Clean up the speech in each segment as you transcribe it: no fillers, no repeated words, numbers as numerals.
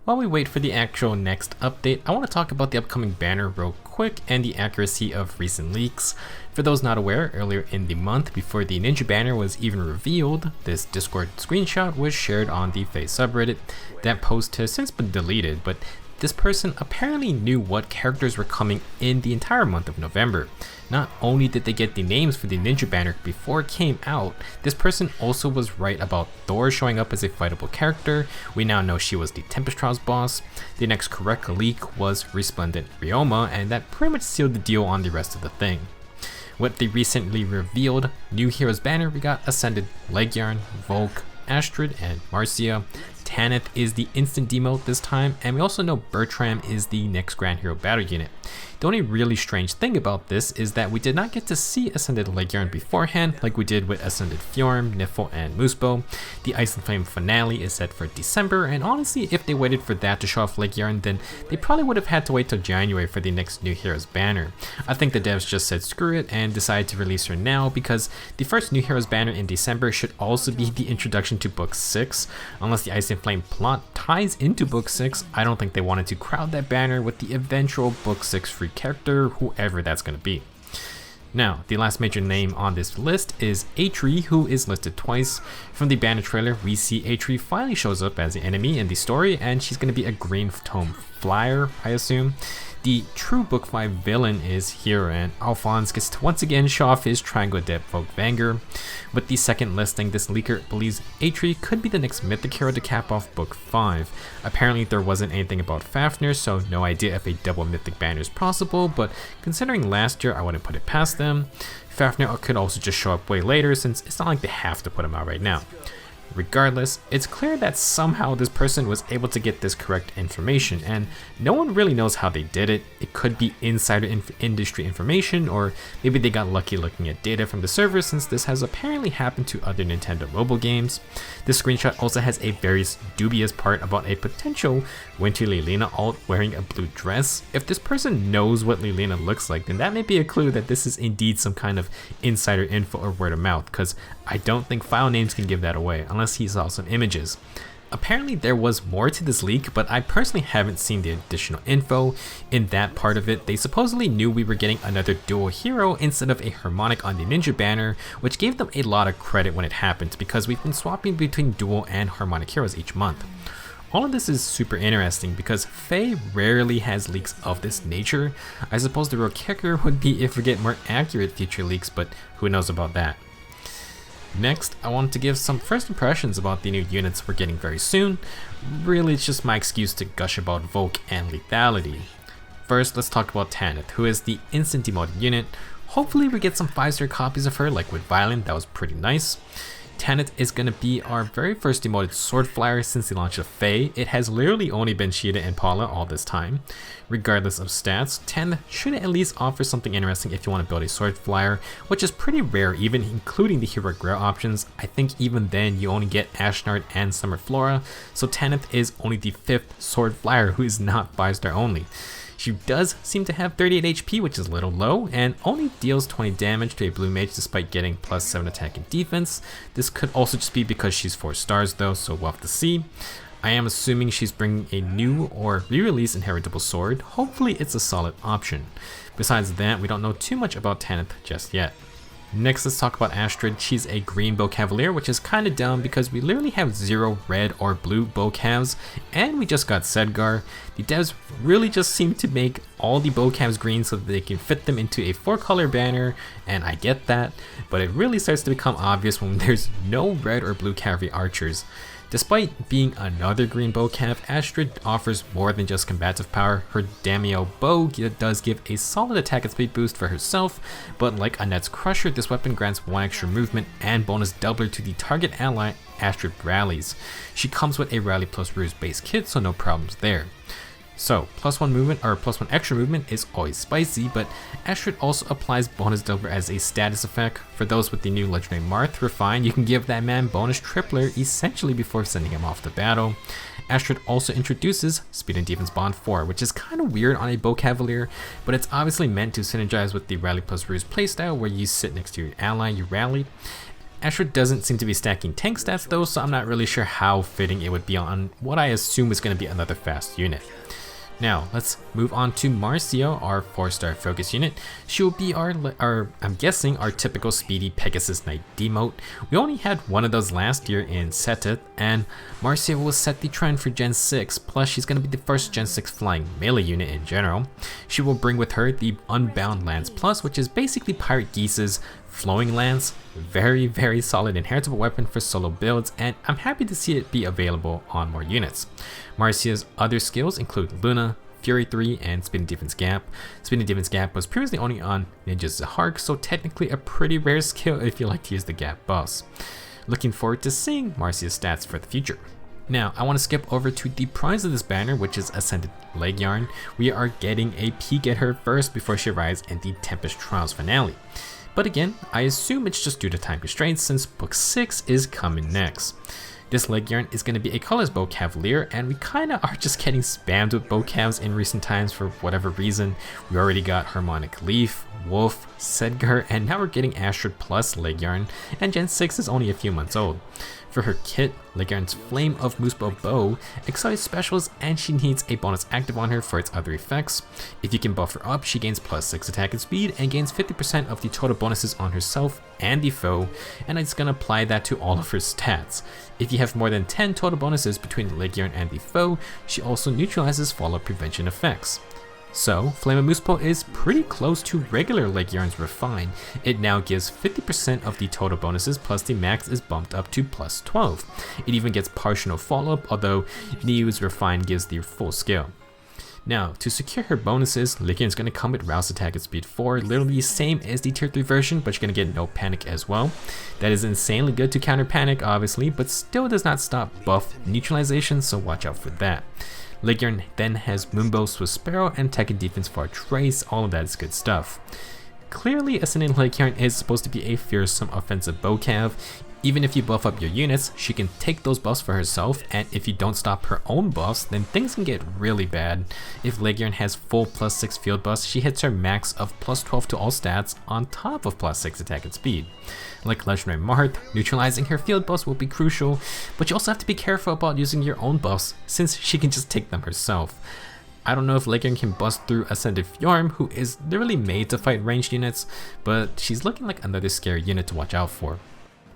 While we wait for the actual next update, I want to talk about the upcoming banner real quick and the accuracy of recent leaks. For those not aware, earlier in the month, before the Ninja banner was even revealed, this Discord screenshot was shared on the FEH subreddit. That post has since been deleted, but this person apparently knew what characters were coming in the entire month of November. Not only did they get the names for the Ninja banner before it came out, this person also was right about Thor showing up as a fightable character. We now know she was the Tempest Trials boss. The next correct leak was Resplendent Ryoma, and that pretty much sealed the deal on the rest of the thing. With the recently revealed New Heroes banner, we got Ascended Laegjarn, Volke, Astrid, and Marcia. Tanith is the instant demo this time, and we also know Bertram is the next Grand Hero battle unit. The only really strange thing about this is that we did not get to see Ascended Laegjarn beforehand like we did with Ascended Fjorm, Nifl, and Muspel. The Ice and Flame finale is set for December, and honestly, if they waited for that to show off Laegjarn, then they probably would have had to wait till January for the next New Heroes banner. I think the devs just said screw it and decided to release her now because the first New Heroes banner in December should also be the introduction to Book 6. Unless the Ice and Flame plot ties into Book 6, I don't think they wanted to crowd that banner with the eventual Book 6 free character, whoever that's going to be. Now, the last major name on this list is Atri, who is listed twice. From the banner trailer, we see Atri finally shows up as the enemy in the story, and she's going to be a green tome flyer, I assume. The true Book 5 villain is here, and Alphonse gets to once again show off his Triangle Adept Volkvanger. With the second listing, this leaker believes Atri could be the next mythic hero to cap off Book 5. Apparently there wasn't anything about Fafnir, so no idea if a double mythic banner is possible, but considering last year, I wouldn't put it past them. Fafnir could also just show up way later, since it's not like they have to put him out right now. Regardless, it's clear that somehow this person was able to get this correct information, and no one really knows how they did it. It could be insider industry information, or maybe they got lucky looking at data from the server, since this has apparently happened to other Nintendo mobile games. This screenshot also has a very dubious part about a potential Winter Lilina alt wearing a blue dress. If this person knows what Lilina looks like, then that may be a clue that this is indeed some kind of insider info or word of mouth, because I don't think file names can give that away, unless he saw some images. Apparently there was more to this leak, but I personally haven't seen the additional info. In that part of it, they supposedly knew we were getting another dual hero instead of a harmonic on the Ninja banner, which gave them a lot of credit when it happened, because we've been swapping between dual and harmonic heroes each month. All of this is super interesting because FEH rarely has leaks of this nature. I suppose the real kicker would be if we get more accurate future leaks, but who knows about that. Next, I wanted to give some first impressions about the new units we're getting very soon. Really, it's just my excuse to gush about Volke and Lethality. First, let's talk about Tanith, who is the instant demoted unit. Hopefully we get some 5-star copies of her like with Violent, that was pretty nice. Tanith is going to be our very first demoted sword flyer since the launch of FEH. It has literally only been Sheeta and Paula all this time. Regardless of stats, Tanith should at least offer something interesting if you want to build a sword flyer, which is pretty rare even including the heroic rare options. I think even then you only get Ashnard and Summer Flora, so Tanith is only the 5th sword flyer who is not 5-star only. She does seem to have 38 HP, which is a little low, and only deals 20 damage to a blue mage despite getting plus 7 attack and defense. This could also just be because she's 4 stars though, so we'll have to see. I am assuming she's bringing a new or re-release inheritable sword. Hopefully it's a solid option. Besides that, we don't know too much about Tanith just yet. Next, let's talk about Astrid. She's a green bow cavalier, which is kind of dumb because we literally have 0 red or blue bow calves, and we just got Sedgar. The devs really just seem to make all the bow calves green so that they can fit them into a 4-color banner, and I get that, but it really starts to become obvious when there's no red or blue cavalry archers. Despite being another green bow cav, Astrid offers more than just combative power. Her Damio bow does give a solid attack and speed boost for herself, but like Annette's Crusher, this weapon grants 1 extra movement and bonus doubler to the target ally Astrid rallies. She comes with a Rally plus Ruse base kit, so no problems there. So, +1 movement or +1 extra movement is always spicy, but Astrid also applies bonus doubler as a status effect. For those with the new legendary Marth Refine, you can give that man bonus tripler essentially before sending him off to battle. Astrid also introduces Speed and Defense Bond 4, which is kind of weird on a Bow Cavalier, but it's obviously meant to synergize with the Rally plus Ruse playstyle where you sit next to your ally, you rally. Astrid doesn't seem to be stacking tank stats though, so I'm not really sure how fitting it would be on what I assume is going to be another fast unit. Now, let's move on to Marcia, our 4-star focus unit. She will be our, I'm guessing, our typical speedy Pegasus Knight demote. We only had one of those last year in Seteth, and Marcia will set the trend for Gen 6, plus she's going to be the first Gen 6 flying melee unit in general. She will bring with her the Unbound Lance Plus, which is basically Pirate Geese's flowing lance. Very, very solid inheritable weapon for solo builds, and I'm happy to see it be available on more units. Marcia's other skills include Luna, Fury 3, and Spinning Defense Gap. Spinning Defense Gap was previously only on Ninja Zahark, so technically a pretty rare skill if you like to use the Gap buffs. Looking forward to seeing Marcia's stats for the future. Now, I want to skip over to the prize of this banner, which is Ascended Laegjarn. We are getting a peek at her first before she arrives in the Tempest Trials finale. But again, I assume it's just due to time constraints since Book 6 is coming next. This Laegjarn is going to be a colorless bow cavalier, and we kinda are just getting spammed with bow cavs in recent times for whatever reason. We already got Harmonic Leaf, Wolf, Sedgar, and now we're getting Astrid plus Laegjarn, and Gen 6 is only a few months old. For her kit, Laegjarn's Flame of Moosebow bow accelerates specials, and she needs a bonus active on her for its other effects. If you can buff her up, she gains +6 attack and speed and gains 50% of the total bonuses on herself and the foe, and it's gonna apply that to all of her stats. If you have more than 10 total bonuses between the Laegjarn and the foe, she also neutralizes fallout prevention effects. So, Flame of Moosebow is pretty close to regular Laegjarn's Refine. It now gives 50% of the total bonuses, plus the max is bumped up to +12. It even gets partial follow-up, although Niu's Refine gives the full scale. Now, to secure her bonuses, Laegjarn is going to come with Rouse Attack at Speed 4, literally the same as the Tier 3 version, but you're going to get No Panic as well. That is insanely good to counter Panic, obviously, but still does not stop buff neutralization, so watch out for that. Laegjarn then has Moonbow, Swift Sparrow, and Tekken Defense for Trace. All of that is good stuff. Clearly, Ascended Laegjarn is supposed to be a fearsome offensive bow cav. Even if you buff up your units, she can take those buffs for herself, and if you don't stop her own buffs, then things can get really bad. If Laegjarn has full +6 field buffs, she hits her max of +12 to all stats on top of +6 attack and speed. Like Legendary Marth, neutralizing her field buffs will be crucial, but you also have to be careful about using your own buffs since she can just take them herself. I don't know if Laegjarn can bust through Ascended Fjorm, who is literally made to fight ranged units, but she's looking like another scary unit to watch out for.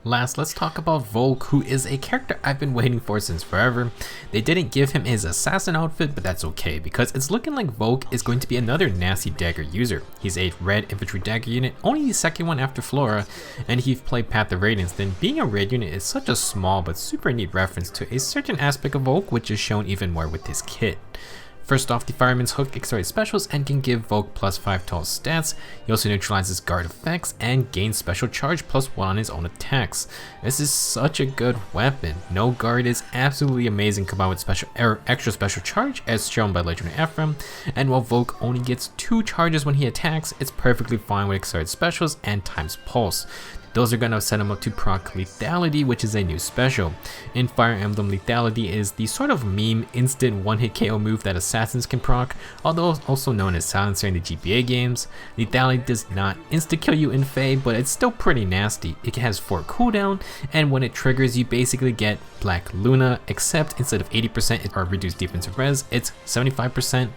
Last, let's talk about Volke, who is a character I've been waiting for since forever. They didn't give him his assassin outfit, but that's okay, because it's looking like Volke is going to be another nasty dagger user. He's a red infantry dagger unit, only the second one after Flora, and if you've played Path of Radiance, then being a red unit is such a small but super neat reference to a certain aspect of Volke, which is shown even more with his kit. First off, the Fireman's Hook accelerates specials and can give Volke +5 to all stats. He also neutralizes guard effects and gains special charge +1 on his own attacks. This is such a good weapon. No guard is absolutely amazing combined with extra special charge as shown by Legendary Ephraim, and while Volke only gets 2 charges when he attacks, it's perfectly fine with accelerated specials and times pulse. Those are going to set him up to proc Lethality, which is a new special. In Fire Emblem, Lethality is the sort of meme instant one-hit KO move that assassins can proc, although also known as Silencer in the GBA games. Lethality does not insta-kill you in FEH, but it's still pretty nasty. It has 4 cooldown, and when it triggers you basically get Black Luna, except instead of 80% or reduced defensive res, it's 75%.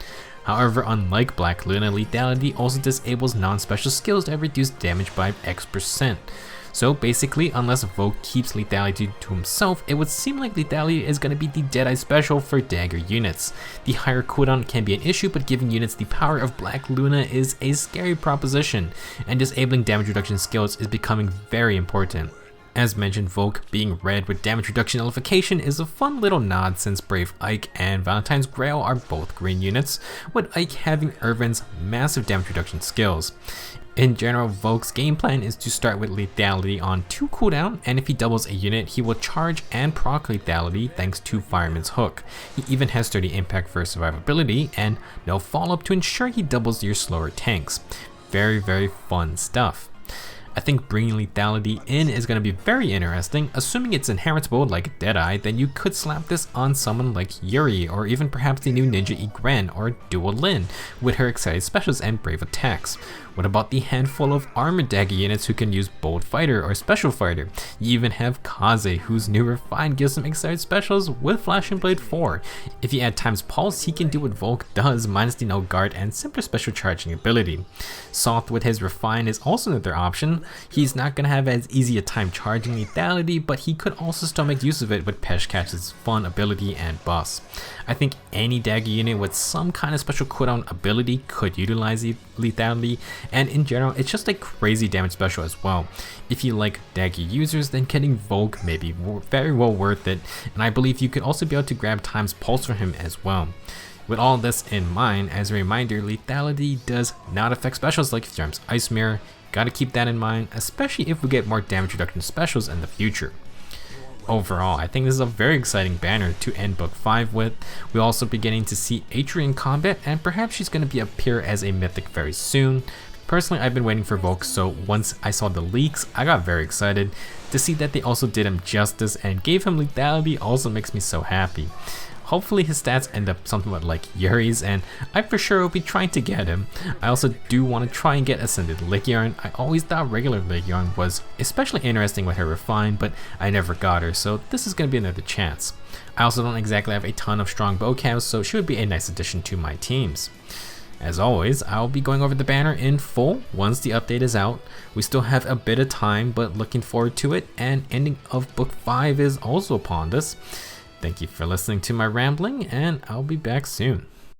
However, unlike Black Luna, Lethality also disables non-special skills that reduce damage by X%. So basically, unless Volke keeps Lethality to himself, it would seem like Lethality is going to be the Deadeye special for dagger units. The higher cooldown can be an issue, but giving units the power of Black Luna is a scary proposition, and disabling damage reduction skills is becoming very important. As mentioned, Volke being red with damage reduction nullification is a fun little nod since Brave Ike and Valentine's Grail are both green units, with Ike having Irvin's massive damage reduction skills. In general, Volke's game plan is to start with Lethality on 2 cooldown, and if he doubles a unit, he will charge and proc Lethality thanks to Fireman's Hook. He even has 30 impact for survivability and no follow-up to ensure he doubles your slower tanks. Very, very fun stuff. I think bringing lethality in is going to be very interesting. Assuming it's inheritable like Deadeye, then you could slap this on someone like Yuri, or even perhaps the new ninja Igren or Dual Lin with her excited specials and brave attacks. What about the handful of armored dagger units who can use Bold Fighter or Special Fighter? You even have Kaze, whose new Refine gives him excited specials with Flash and Blade 4. If you add Times Pulse, he can do what Volke does, minus the no guard and simpler special charging ability. Soth with his Refine is also another option. He's not going to have as easy a time charging lethality, but he could also still make use of it with Peshkach's fun ability and buffs. I think any dagger unit with some kind of special cooldown ability could utilize lethality, and in general it's just a crazy damage special as well. If you like dagger users, then getting Volke may be very well worth it, and I believe you could also be able to grab Times Pulse for him as well. With all this in mind, as a reminder, lethality does not affect specials like Thrum's Ice Mirror. Gotta keep that in mind, especially if we get more damage reduction specials in the future. Overall, I think this is a very exciting banner to end book 5 with. We'll also be getting to see Atri in combat, and perhaps she's going to appear as a mythic very soon. Personally, I've been waiting for Volke, so once I saw the leaks, I got very excited. To see that they also did him justice and gave him lethality also makes me so happy. Hopefully his stats end up something like Yuri's, and I for sure will be trying to get him. I also do want to try and get Ascended Laegjarn. I always thought regular Laegjarn was especially interesting with her Refine, but I never got her, so this is going to be another chance. I also don't exactly have a ton of strong vocabs, so she would be a nice addition to my teams. As always, I'll be going over the banner in full once the update is out. We still have a bit of time, but looking forward to it, and ending of book 5 is also upon us. Thank you for listening to my rambling, and I'll be back soon.